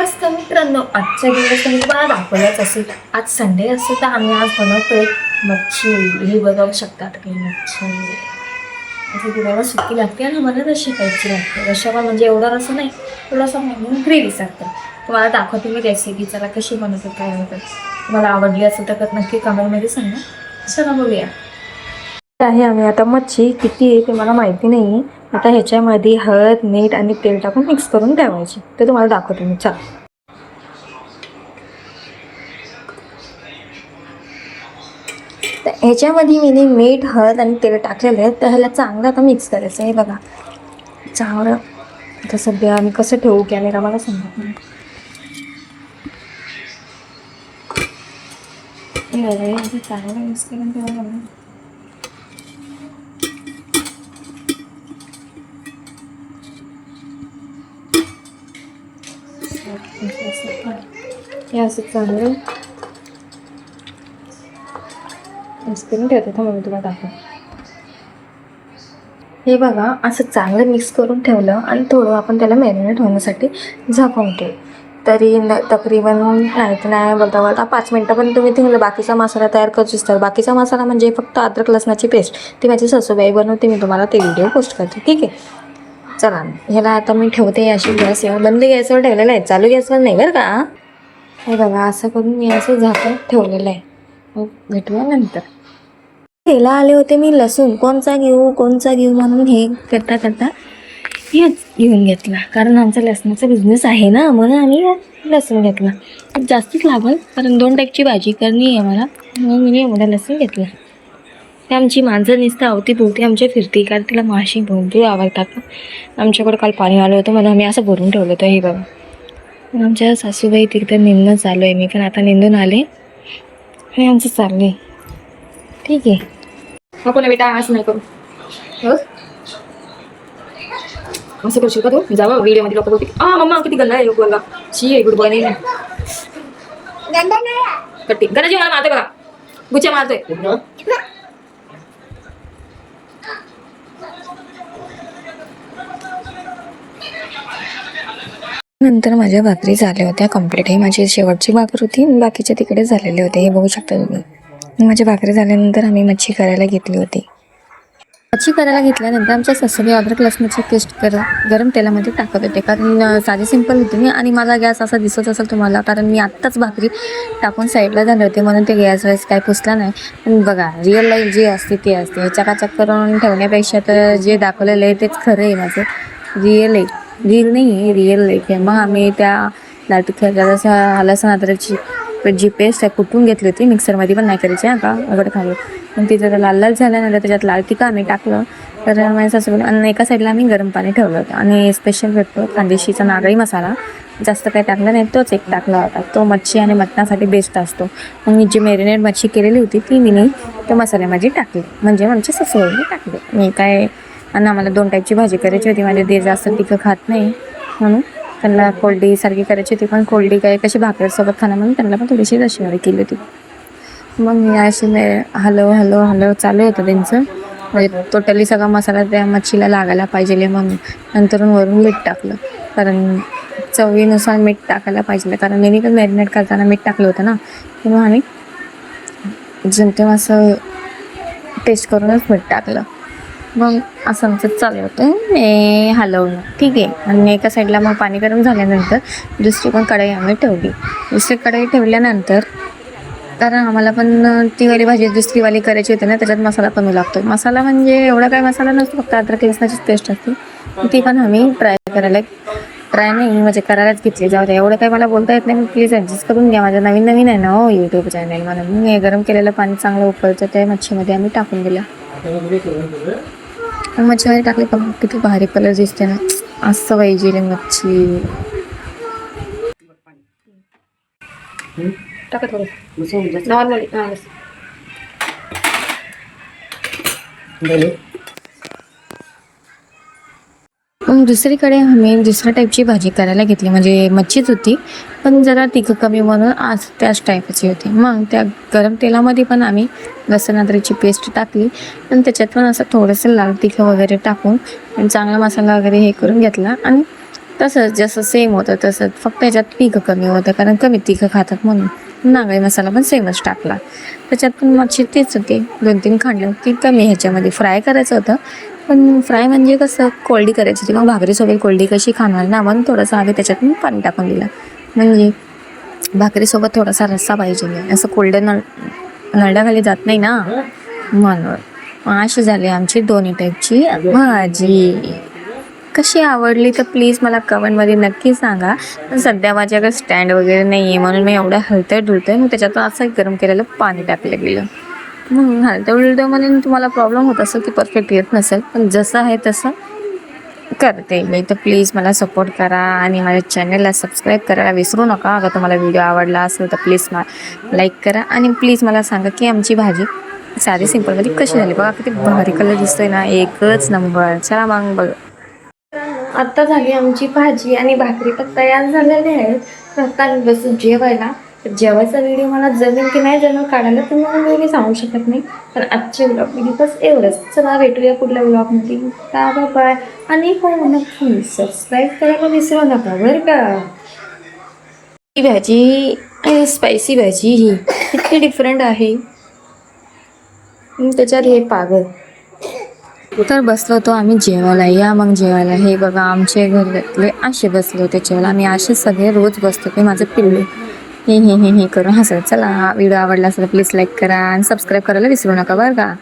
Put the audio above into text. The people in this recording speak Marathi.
नमस्कार मित्रांनो, आजच्या दिवस मी तुम्हाला दाखवलंच असेल. आज संडे असेल तर आम्ही आज बनवतोय मच्छी. हे बघू शकतात की मच्छी असं गुराला सुकी लागते आणि मला रशी खायची लागते. रशाला म्हणजे एवढा रसा नाही, थोडासा म्हणून ग्रेव्ही सारखं. तुम्हाला दाखवते मी रेसिपी. चला कशी बनवतात काय बनवतात. तुम्हाला आवडली असेल तर नक्की कमेंटमध्ये सांगा. चला बघूया. आहे आम्ही आता मच्छी किती आहे ते मला माहिती नाही. आता ह्याच्यामध्ये हळद मीठ आणि तेल टाकून मिक्स करून ठेवायची. ते तुम्हाला दाखवते मी. चला तर ह्याच्यामध्ये मी मीठ हळद आणि तेल टाकलेलं आहे. तर ह्याला चांगलं आता मिक्स करायचं आहे. बघा चांगलं. आता सध्या आम्ही कसं ठेवू कॅमेरा मला समजत नाही. चांगलं मिक्स करून ठेवा. हे असं चांगलं मिक्स करून ठेवते. थांबा मी तुला दाखव. हे बघा असं चांगलं मिक्स करून ठेवलं आणि थोडं आपण त्याला मॅरिनेट होण्यासाठी झाकून ठेवू. तरी तकरीबन नाही बोलता 5 मिनटं. पण तुम्ही तिला बाकीचा मसाला तयार करू शकता. बाकीचा मसाला म्हणजे फक्त अद्रक लसणाची पेस्ट. ती माझी सासूबाई बनवते. मी तुम्हाला ते व्हिडिओ पोस्ट करते. ठीक आहे. चला ह्याला आता मी ठेवते. अशी गॅसवर बंद गॅसवर ठेवलेलं आहे, चालू गॅसवर नाही बरं का. हे बघा असं करून मी असं झाकून ठेवलेलं आहे. मग भेटूया नंतर. घ्यायला आले होते मी लसूण. कोणचा घेऊ म्हणून हे करता हेच घेऊन घेतला. कारण आमचा लसणाचा बिझनेस आहे ना, म्हणून आम्ही लसूण घेतला. जास्तीच लागल कारण 2 टाईपची भाजी करणी आहे मला, म्हणून मी एवढा लसूण घेतला. ते आमची मांजर नुसतं अवतीभोवती आमच्या फिरती, कारण तिला माशी भरपूर आवडतात. आमच्याकडे काल पाणी आलं होतं, मला आम्ही असं भरून ठेवलं होतं. हे बघा आमच्या सासूबाई तिकडे निंदणं चालू आहे. मी पण आता निंदून आले. हे आमचं चाललं आहे. ठीक आहे. नको ना बेटा, असं नाही करू. असं करशील का तू? जावा व्हिडिओमध्ये लोक बोलते मम्मा किती गल्ला आहे बोलला. शी आहे गुड बॉय. नाही कट्टी गरजी मला मारतोय बघा. गुच्च्या मारतोय. नंतर माझ्या भाकरी झाल्या होत्या कंप्लीट. ही माझी शेवटची भाकर होती. बाकीचे तिकडे झालेले होते. हे बघू शकता तुम्ही. माझी भाकरी झाल्यानंतर आम्ही मच्छी करायला घेतली होती. मच्छी करायला घेतल्यानंतर आमच्या सासूबाई अद्रक लसणाची पेस्ट गरम तेलामध्ये टाकत होते. कारण साधी सिंपल होती मी, आणि माझा गॅस असा दिसत असेल तुम्हाला, कारण मी आत्ताच भाकरी टाकून साईडला झाले होते, म्हणून ते गॅस वेळेस काय पुसला नाही. पण बघा रिअल लाईफ जे असते ते असते. चकाचक करून ठेवण्यापेक्षा तर जे दाखवलेलं आहे तेच खरं आहे. माझं रिअल आहे, रील नाही आहे, रिअल लाईफ आहे. मग आम्ही त्या लसण अद्रकची जी पेस्ट आहे कुठून घेतली होती. मिक्सरमध्ये पण नाही करायची का अगोदर खाली. पण तिथं लाल लाल झाल्यानंतर त्याच्यात लाल तिखट आम्ही टाकलं. तर माझ्या सासूबाई आणि एका साईडला आम्ही गरम पाणी ठेवलं होतं. आणि स्पेशल भेटतो खानदेशीचा नारळी मसाला. जास्त काही टाकलं नाही, तोच एक टाकला होता. तो मच्छी आणि मटणासाठी बेस्ट असतो. मग मी जी मॅरिनेट मच्छी केलेली होती ती मी त्या मसाल्यामध्ये टाकली. म्हणजे आमच्या सासूबाईने टाकली. मी काय, आणि आम्हाला 2 टाईपची भाजी करायची होती. माझे दीर जास्त तिखट खात नाही, म्हणून त्यांना कोल्डी सारखी करायची होती. पण कोल्डी काय कशी भाकरीसोबत खाणं, म्हणून त्यांना पण थोडीशी रशिवारी केली होती. मग मी अशी हॅलो चालू होतं त्यांचं. म्हणजे टोटली सगळा मसाला त्या मच्छीला लागायला पाहिजे. मग नंतरून वरून मीठ टाकलं, कारण चवीनुसार मीठ टाकायला पाहिजे. कारण मी पण मॅरिनेट करताना मीठ टाकलं होतं ना, तेव्हा आम्ही जेमतेम असं टेस्ट करूनच मीठ टाकलं. मग असं आमचं चालू होतं हे हलवणं. ठीक आहे. आणि एका साईडला मग पाणी गरम झाल्यानंतर दुसरी पण कढई आम्ही ठेवली. दुसरी कढई ठेवल्यानंतर, कारण आम्हाला पण ती वाली भाजी दुसरीवाली करायची होती ना, त्याच्यात मसाला कमी लागतो. मसाला म्हणजे एवढा काय मसाला नसतो, फक्त अद्रक लसणाचीच पेस्ट असते. ती पण आम्ही ट्राय नाही म्हणजे करायलाच घेतली. जाऊ द्या, एवढं काही मला बोलता येत नाही. प्लीज ॲडजस्ट करून घ्या. माझं नवीन आहे ना हो यूट्यूब चॅनल. म्हणून मी गरम केलेलं पाणी चांगलं उकळतं त्या मच्छीमध्ये आम्ही टाकून दिलं. मच्छीमध्ये टाकली पण किती भारी कलर दिसते ना, असं पाहिजे मच्छी. टाका थोडं नॉर्मली. मग दुसरीकडे आम्ही दुसऱ्या टाईपची भाजी करायला घेतली. म्हणजे मच्छीच होती, पण जरा तिखट कमी म्हणून आज त्याच टाईपची होती. मग त्या गरम तेलामध्ये पण आम्ही लसूण अद्रकची पेस्ट टाकली, आणि त्याच्यात पण असं थोडंसं लाल तिखट वगैरे टाकून चांगला मसाला वगैरे हे करून घेतला. आणि तसंच जसं सेम होतं तसंच, फक्त याच्यात तिखं कमी होतं कारण कमी तिखं खातात म्हणून नागळी मसाला पण सेमच टाकला. त्याच्यात पण मच्छी तेच होती, 2-3 खांडलं की कमी ह्याच्यामध्ये फ्राय करायचं होतं. पण फ्राय म्हणजे कसं कोरडी करायची होती, मग भाकरीसोबत कोरडी कशी खाणार ना, म्हणून थोडंसं आधी त्याच्यात मी पाणी टाकून दिलं. म्हणजे भाकरीसोबत थोडासा रस्सा पाहिजे नाही, असं कोरडं नरड्याखाली जात नाही ना म्हणून. अशी झाली आमची दोन्ही टाईपची भाजी. कशी आवडली तर प्लीज मला कमेंटमध्ये नक्की सांगा. पण सध्या माझ्याकडे स्टँड वगैरे नाही आहे म्हणून मी एवढं हलतंय डुलतंय, मग त्याच्यातून असं गरम केलेलं पाणी टाकलं गेलं. मग हलतं डुलतं म्हणून तुम्हाला प्रॉब्लेम होत असेल की परफेक्ट येत नसेल, पण जसं आहे तसं करते मी. तर प्लीज मला सपोर्ट करा आणि माझ्या चॅनलला सबस्क्राईब करायला विसरू नका. अगर तुम्हाला व्हिडिओ आवडला असेल तर प्लीज लाईक करा आणि प्लीज मला सांगा की आमची भाजी साधी सिंपलमध्ये कशी झाली. बघा किती भारी कलर दिसतोय ना, एकच नंबर. चला मग बघ. आत्ता झाली आमची भाजी आणि भाकरी पण तयार झालेले आहेत. तर आता आम्ही बसून जेवायला. तर जेवायचा व्हिडिओ मला जमेल की नाही जमेल काढायला तर मग मी सांगू शकत नाही. पण आजचे व्लॉग बस एवढंच. चला भेटूया पुढल्या व्लॉगमध्ये. Bye bye. आणि हो नक्की सबस्क्राईब करायला विसरू नका बरं का. ही भाजी स्पायसी भाजी ही किती डिफरंट आहे. त्याच्यात हे पागल. तर बसलो होतो आम्ही जेवायला. या मग जेवायला. हे बघा आमचे घरातले असे बसले होते जेवायला. आम्ही असे सगळे रोज बसतो ते माझं पिल्लू हे करून हसत. चला हा व्हिडिओ आवडला असेल तर प्लीज लाईक करा आणि सबस्क्राईब करायला विसरू नका बरं का.